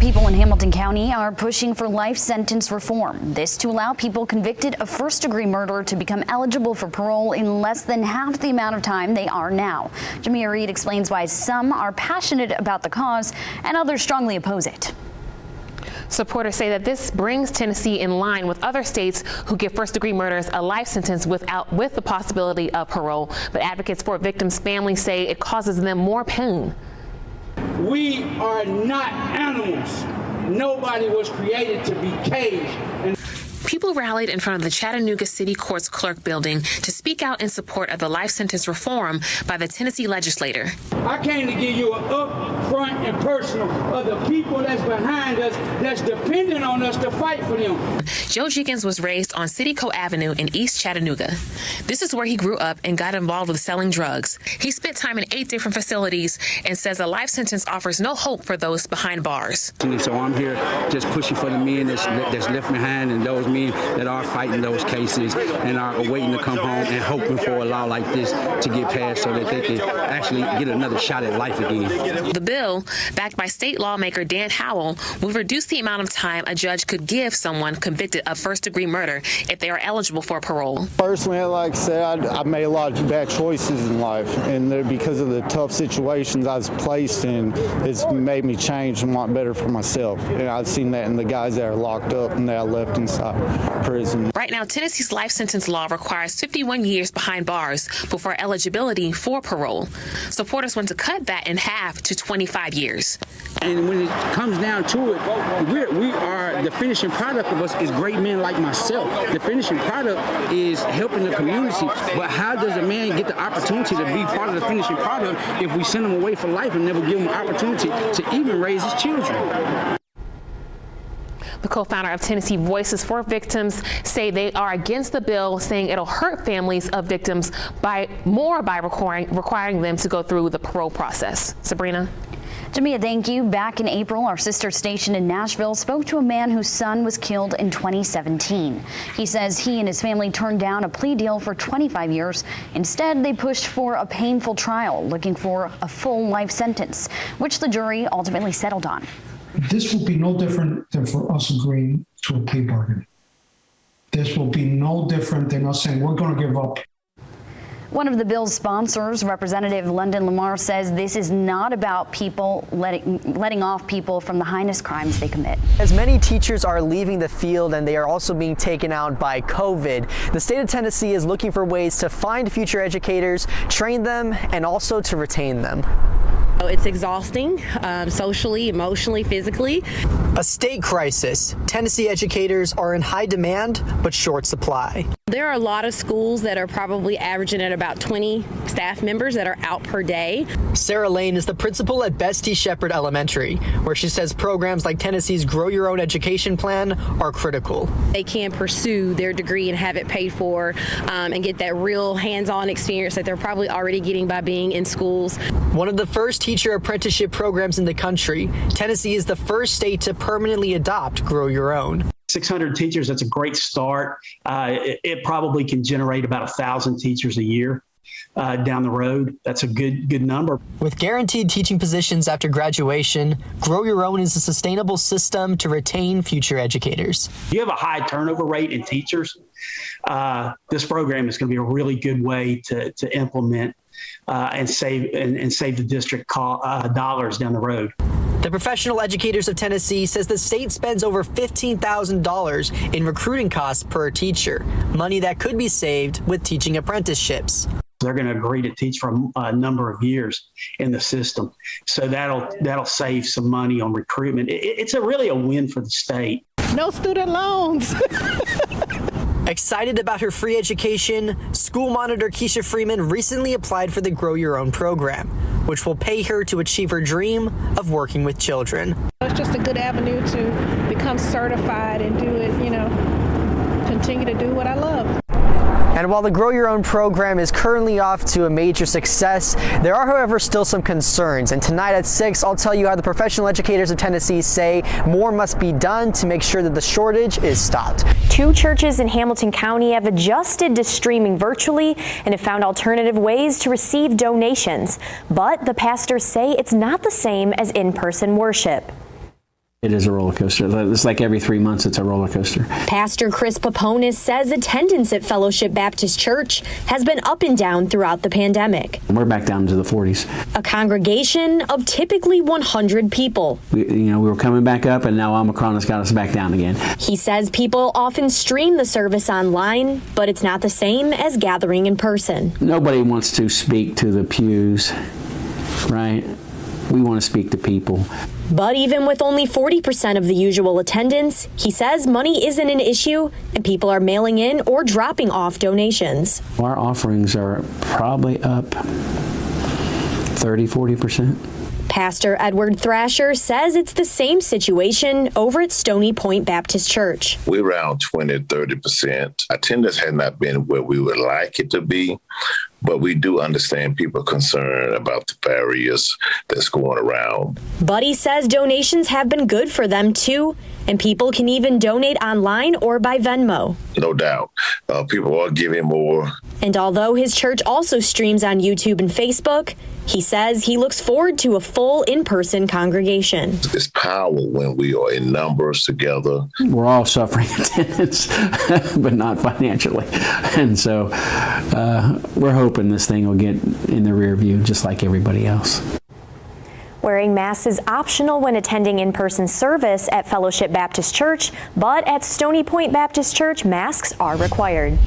people in Hamilton County are pushing for life sentence reform. This to allow people convicted of first-degree murder to become eligible for parole in less than half the amount of time they are now. Jamia Reed explains why some are passionate about the cause and others strongly oppose it. Supporters say that this brings Tennessee in line with other states who give first-degree murders a life sentence with the possibility of parole. But advocates for victims' families say it causes them more pain. We are not animals. Nobody was created to be caged. People rallied in front of the Chattanooga City Courts clerk building to speak out in support of the life sentence reform by the Tennessee legislature. I came to give you an upfront and personal of the people that's behind us, that's dependent on us to fight for them. Joe Jiggins was raised on City Co Avenue in East Chattanooga. This is where he grew up and got involved with selling drugs. He spent time in 8 different facilities and says a life sentence offers no hope for those behind bars. So I'm here just pushing for the men that's left behind and those men that are fighting those cases and are waiting to come home and hoping for a law like this to get passed so that they can actually get another shot at life again. The bill, backed by state lawmaker Dan Howell, will reduce the amount of time a judge could give someone convicted of first-degree murder if they are eligible for parole. Personally, like I said, I made a lot of bad choices in life, and because of the tough situations I was placed in, it's made me change and want better for myself. And I've seen that in the guys that are locked up and that I left inside prison. Right now, Tennessee's life sentence law requires 51 years behind bars before eligibility for parole. Supporters want to cut that in half to 25 years. And when it comes down to it, we are the finishing product of us is great men like myself. The finishing product is helping the community. But how does a man get the opportunity to be part of the finishing product if we send him away for life and never give him an opportunity to even raise his children? The co-founder of Tennessee Voices for Victims say they are against the bill, saying it'll hurt families of victims by requiring them to go through the parole process. Sabrina? Jamia, thank you. Back in April, our sister station in Nashville spoke to a man whose son was killed in 2017. He says he and his family turned down a plea deal for 25 years. Instead, they pushed for a painful trial, looking for a full life sentence, which the jury ultimately settled on. This will be no different than for us agreeing to a plea bargain. This will be no different than us saying we're going to give up. One of the bill's sponsors, Representative London Lamar, says this is not about people letting off people from the heinous crimes they commit. As many teachers are leaving the field and they are also being taken out by COVID, the state of Tennessee is looking for ways to find future educators, train them, and also to retain them. It's exhausting, socially, emotionally, physically. A state crisis. Tennessee educators are in high demand, but short supply. There are a lot of schools that are probably averaging at about 20 staff members that are out per day. Sarah Lane is the principal at Bestie Shepherd Elementary, where she says programs like Tennessee's Grow Your Own Education Plan are critical. They can pursue their degree and have it paid for and get that real hands-on experience that they're probably already getting by being in schools. One of the first teacher apprenticeship programs in the country, Tennessee is the first state to permanently adopt Grow Your Own. 600 teachers, that's a great start. It probably can generate about 1,000 teachers a year down the road. That's a good number. With guaranteed teaching positions after graduation, Grow Your Own is a sustainable system to retain future educators. You have a high turnover rate in teachers. This program is going to be a really good way to implement and save the district dollars down the road. The Professional Educators of Tennessee says the state spends over $15,000 in recruiting costs per teacher, money that could be saved with teaching apprenticeships. They're going to agree to teach for a number of years in the system, so that'll save some money on recruitment. It's really a win for the state. No student loans. Excited about her free education, school monitor Keisha Freeman recently applied for the Grow Your Own program, which will pay her to achieve her dream of working with children. It's just a good avenue to become certified and do it, continue to do what I love. And while the Grow Your Own program is currently off to a major success, there are, however, still some concerns. And tonight at 6, I'll tell you how the Professional Educators of Tennessee say more must be done to make sure that the shortage is stopped. 2 churches in Hamilton County have adjusted to streaming virtually and have found alternative ways to receive donations. But the pastors say it's not the same as in-person worship. It is a roller coaster. It's like every 3 months it's a roller coaster. Pastor Chris Paponis says attendance at Fellowship Baptist Church has been up and down throughout the pandemic. We're back down to the 40s. A congregation of typically 100 people. We were coming back up, and now Omicron has got us back down again. He says people often stream the service online, but it's not the same as gathering in person. Nobody wants to speak to the pews, right? We want to speak to people. But even with only 40% of the usual attendance, he says money isn't an issue and people are mailing in or dropping off donations. Our offerings are probably up 30-40%. Pastor Edward Thrasher says it's the same situation over at Stony Point Baptist Church. We're around 20-30%. Attendance has not been where we would like it to be, but we do understand people concerned about the barriers that's going around. But he says donations have been good for them too, and people can even donate online or by Venmo. No doubt. People are giving more. And although his church also streams on YouTube and Facebook, he says he looks forward to a full in-person congregation. It's power when we are in numbers together. We're all suffering attendance, but not financially. And so we're hoping this thing will get in the rear view just like everybody else. Wearing masks is optional when attending in-person service at Fellowship Baptist Church, but at Stony Point Baptist Church, masks are required.